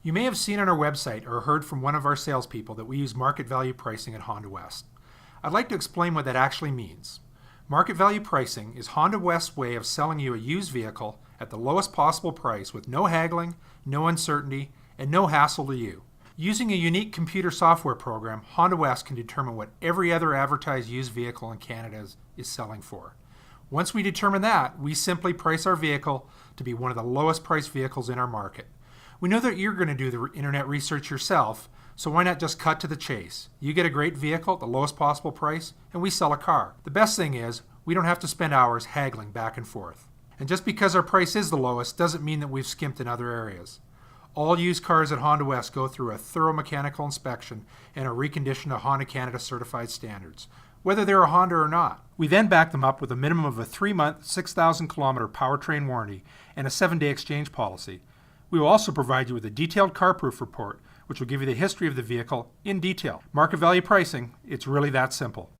You may have seen on our website or heard from one of our salespeople that we use market value pricing at Honda West. I'd like to explain what that actually means. Market value pricing is Honda West's way of selling you a used vehicle at the lowest possible price with no haggling, no uncertainty, and no hassle to you. Using a unique computer software program, Honda West can determine what every other advertised used vehicle in Canada is selling for. Once we determine that, we simply price our vehicle to be one of the lowest priced vehicles in our market. We know that you're going to do the internet research yourself, so why not just cut to the chase? You get a great vehicle at the lowest possible price, and we sell a car. The best thing is, we don't have to spend hours haggling back and forth. And just because our price is the lowest doesn't mean that we've skimped in other areas. All used cars at Honda West go through a thorough mechanical inspection and are reconditioned to Honda Canada certified standards, whether they're a Honda or not. We then back them up with a minimum of a 3-month, 6,000-kilometer powertrain warranty and a 7-day exchange policy. We will also provide you with a detailed Carproof report, which will give you the history of the vehicle in detail. Market value pricing, it's really that simple.